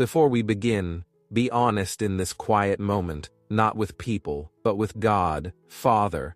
Before we begin, be honest in this quiet moment, not with people, but with God, Father.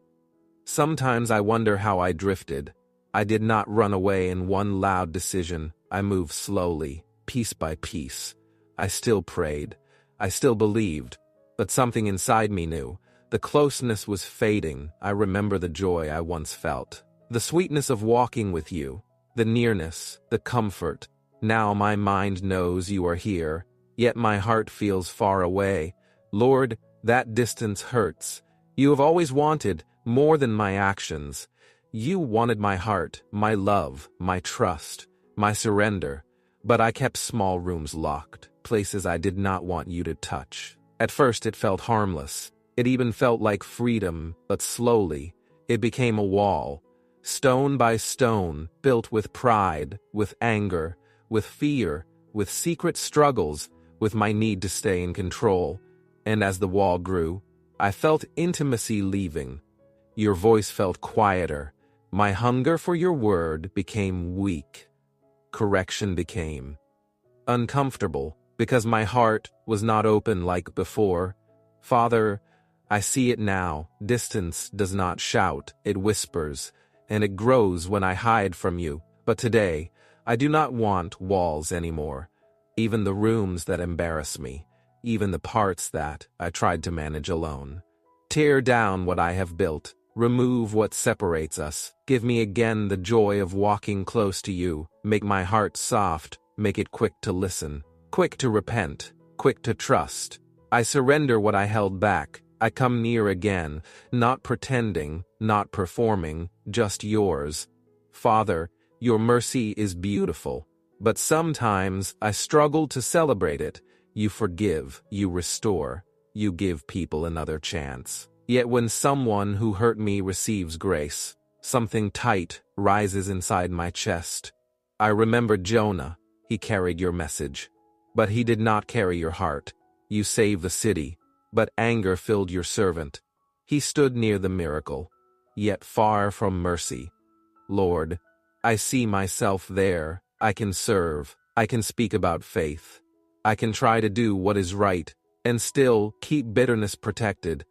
Sometimes I wonder how I drifted. I did not run away in one loud decision. I moved slowly, piece by piece. I still prayed. I still believed. But something inside me knew. The closeness was fading. I remember the joy I once felt. The sweetness of walking with you. The nearness, the comfort. Now my mind knows you are here, yet my heart feels far away. Lord, that distance hurts. You have always wanted more than my actions. You wanted my heart, my love, my trust, my surrender. But I kept small rooms locked, places I did not want you to touch. At first it felt harmless. It even felt like freedom, but slowly, it became a wall. Stone by stone, built with pride, with anger, with fear, with secret struggles, with my need to stay in control. And as the wall grew, I felt intimacy leaving. Your voice felt quieter. My hunger for your word became weak. Correction became uncomfortable, because my heart was not open like before. Father, I see it now. Distance does not shout, it whispers, and it grows when I hide from you. But today, I do not want walls anymore. Even the rooms that embarrass me, even the parts that I tried to manage alone. Tear down what I have built. Remove what separates us. Give me again the joy of walking close to you. Make my heart soft. Make it quick to listen. Quick to repent. Quick to trust. I surrender what I held back. I come near again, not pretending, not performing, just yours. Father, your mercy is beautiful, but sometimes I struggle to celebrate it. You forgive, you restore, you give people another chance. Yet when someone who hurt me receives grace, something tight rises inside my chest. I remember Jonah. He carried your message, but he did not carry your heart. You saved the city, but anger filled your servant. He stood near the miracle, yet far from mercy. Lord, I see myself there. I can serve. I can speak about faith. I can try to do what is right and still keep bitterness protected.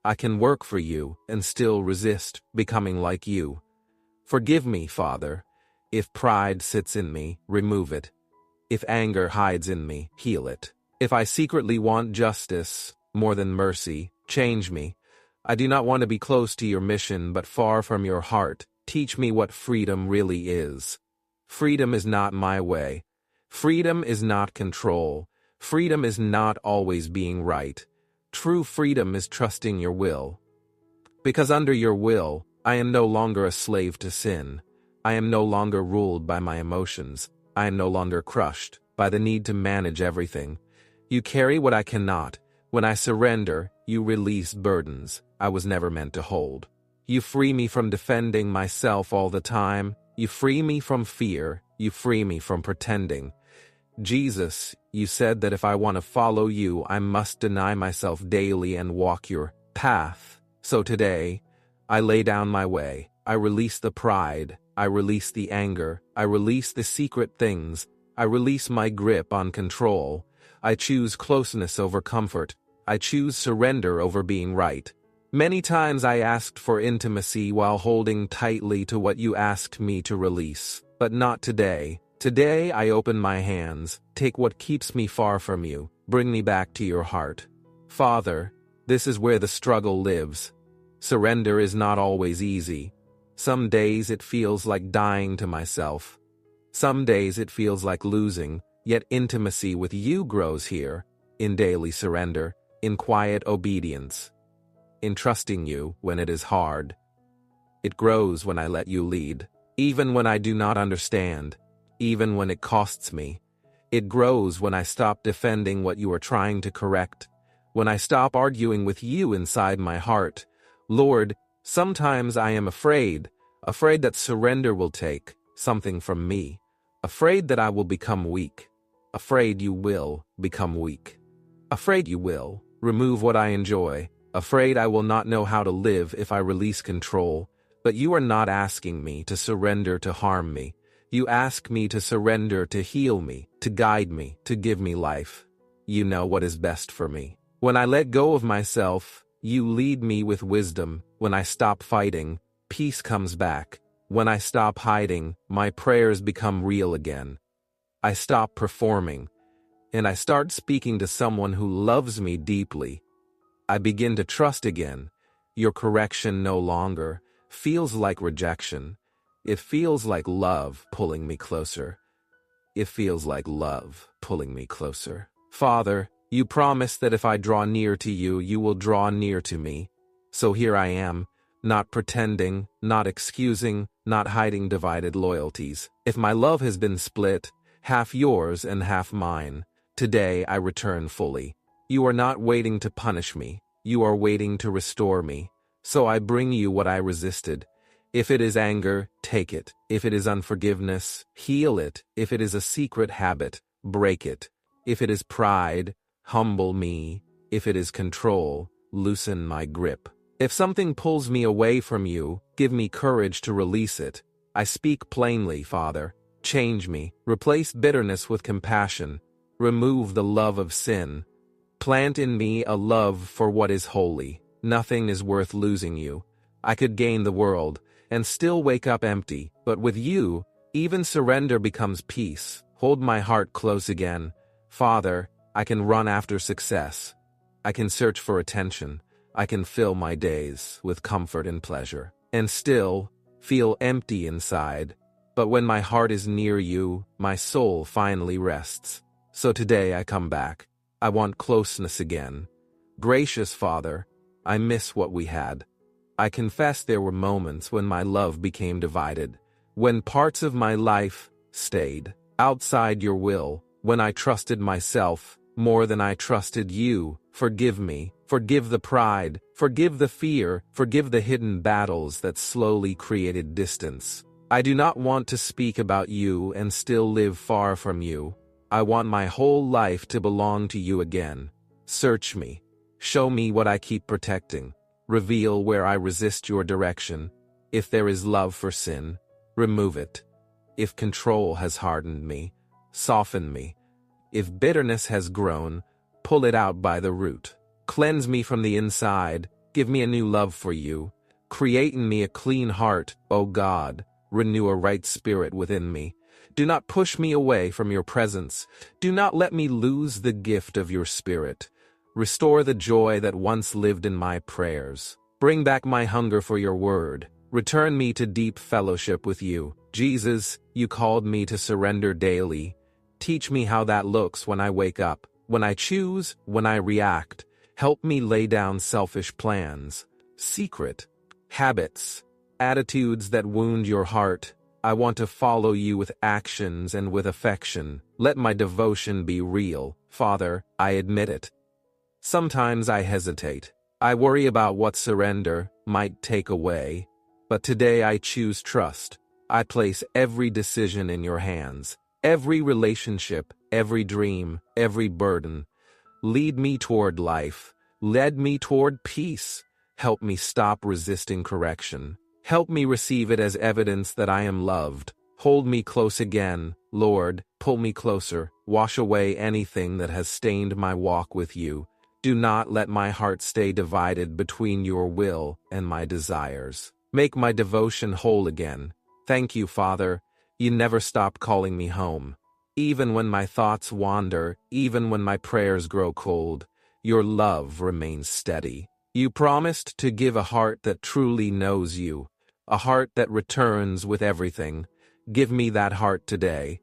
I can work for you and still resist becoming like you. Forgive me, Father. If pride sits in me, remove it. If anger hides in me, heal it. If I secretly want justice more than mercy, change me. I do not want to be close to your mission but far from your heart. Teach me what freedom really is. Freedom is not my way. Freedom is not control. Freedom is not always being right. True freedom is trusting your will. Because under your will, I am no longer a slave to sin. I am no longer ruled by my emotions. I am no longer crushed by the need to manage everything. You carry what I cannot. When I surrender, you release burdens I was never meant to hold. You free me from defending myself all the time. You free me from fear. You free me from pretending. Jesus, you said that if I want to follow you, I must deny myself daily and walk your path. So today, I lay down my way. I release the pride. I release the anger. I release the secret things. I release my grip on control. I choose closeness over comfort. I choose surrender over being right. Many times I asked for intimacy while holding tightly to what you asked me to release. But not today. Today I open my hands. Take what keeps me far from you. Bring me back to your heart. Father, this is where the struggle lives. Surrender is not always easy. Some days it feels like dying to myself. Some days it feels like losing, yet intimacy with you grows here, in daily surrender, in quiet obedience, in trusting you when it is hard. It grows when I let you lead, even when I do not understand, even when it costs me. It grows when I stop defending what you are trying to correct, when I stop arguing with you inside my heart. Lord, sometimes I am afraid that surrender will take something from me, afraid that I will become weak, afraid you will become weak, afraid you will remove what I enjoy, afraid I will not know how to live if I release control. But you are not asking me to surrender to harm me. You ask me to surrender to heal me. to guide me, to give me life. You know what is best for me. When I let go of myself, you lead me with wisdom. When I stop fighting, peace comes back. When I stop hiding, my prayers become real again. I stop performing, and I start speaking to someone who loves me deeply. I begin to trust again. Your correction no longer feels like rejection. It feels like love pulling me closer. It feels like love pulling me closer. Father, you promise that if I draw near to you, you will draw near to me. So here I am, not pretending, not excusing, not hiding divided loyalties. If my love has been split, half yours and half mine, today I return fully. You are not waiting to punish me. You are waiting to restore me. So I bring you what I resisted. If it is anger, take it. If it is unforgiveness, heal it. If it is a secret habit, break it. If it is pride, humble me. If it is control, loosen my grip. If something pulls me away from you, give me courage to release it. I speak plainly, Father. Change me. Replace bitterness with compassion. Remove the love of sin. Plant in me a love for what is holy. Nothing is worth losing you. I could gain the world and still wake up empty, but with you, even surrender becomes peace. Hold my heart close again. Father, I can run after success. I can search for attention. I can fill my days with comfort and pleasure, and still feel empty inside. But when my heart is near you, my soul finally rests. So today I come back. I want closeness again. Gracious Father, I miss what we had. I confess there were moments when my love became divided, when parts of my life stayed outside your will, when I trusted myself more than I trusted you. Forgive me. Forgive the pride. Forgive the fear. Forgive the hidden battles that slowly created distance. I do not want to speak about you and still live far from you. I want my whole life to belong to you again. Search me. Show me what I keep protecting. Reveal where I resist your direction. If there is love for sin, remove it. If control has hardened me, soften me. If bitterness has grown, pull it out by the root. Cleanse me from the inside. Give me a new love for you. Create in me a clean heart, O God. Renew a right spirit within me. Do not push me away from your presence. Do not let me lose the gift of your spirit. Restore the joy that once lived in my prayers. Bring back my hunger for your word. Return me to deep fellowship with you. Jesus, you called me to surrender daily. Teach me how that looks when I wake up, when I choose, when I react. Help me lay down selfish plans, secret habits, attitudes that wound your heart. I want to follow you with actions and with affection. Let my devotion be real. Father, I admit it. Sometimes I hesitate. I worry about what surrender might take away. But today I choose trust. I place every decision in your hands. Every relationship, every dream, every burden. Lead me toward life. Lead me toward peace. Help me stop resisting correction. Help me receive it as evidence that I am loved. Hold me close again, Lord. Pull me closer. Wash away anything that has stained my walk with you. Do not let my heart stay divided between your will and my desires. Make my devotion whole again. Thank you, Father. You never stop calling me home. Even when my thoughts wander, even when my prayers grow cold, your love remains steady. You promised to give a heart that truly knows you, a heart that returns with everything. Give me that heart today,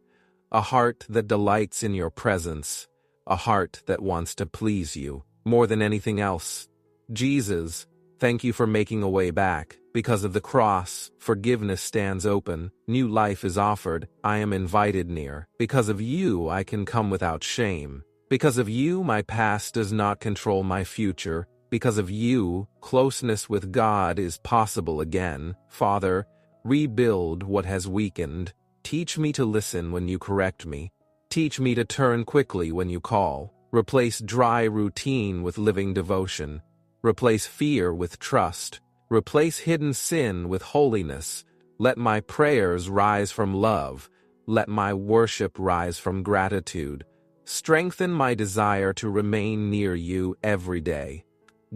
a heart that delights in your presence, a heart that wants to please you more than anything else. Jesus, thank you for making a way back. Because of the cross, forgiveness stands open, new life is offered, I am invited near. Because of you, I can come without shame. Because of you, my past does not control my future. Because of you, closeness with God is possible again. Father, rebuild what has weakened. Teach me to listen when you correct me. Teach me to turn quickly when you call. Replace dry routine with living devotion. Replace fear with trust. Replace hidden sin with holiness. Let my prayers rise from love. Let my worship rise from gratitude. Strengthen my desire to remain near you every day.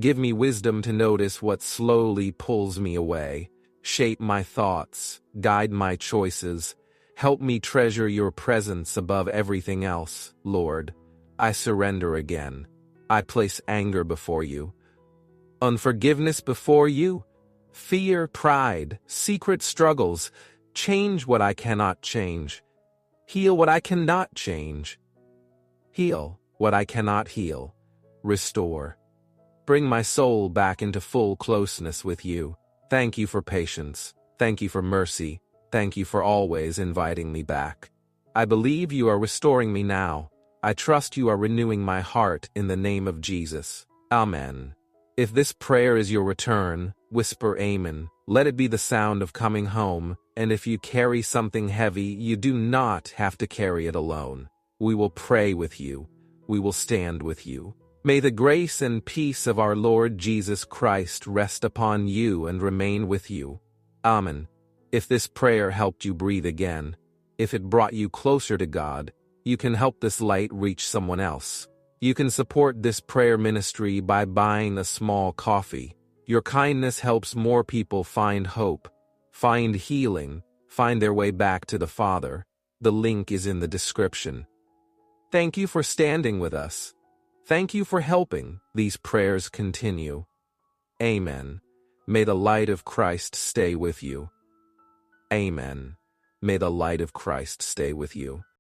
Give me wisdom to notice what slowly pulls me away. Shape my thoughts, guide my choices. Help me treasure your presence above everything else, Lord. I surrender again. I place anger before you, unforgiveness before you, fear, pride, secret struggles. Change what I cannot change. Heal what I cannot change. Heal what I cannot heal. Restore. Bring my soul back into full closeness with you. Thank you for patience. Thank you for mercy. Thank you for always inviting me back. I believe you are restoring me now. I trust you are renewing my heart in the name of Jesus. Amen. If this prayer is your return, whisper Amen. Let it be the sound of coming home, and if you carry something heavy, you do not have to carry it alone. We will pray with you. We will stand with you. May the grace and peace of our Lord Jesus Christ rest upon you and remain with you. Amen. If this prayer helped you breathe again, if it brought you closer to God, you can help this light reach someone else. You can support this prayer ministry by buying a small coffee. Your kindness helps more people find hope, find healing, find their way back to the Father. The link is in the description. Thank you for standing with us. Thank you for helping these prayers continue. Amen. May the light of Christ stay with you. Amen. May the light of Christ stay with you.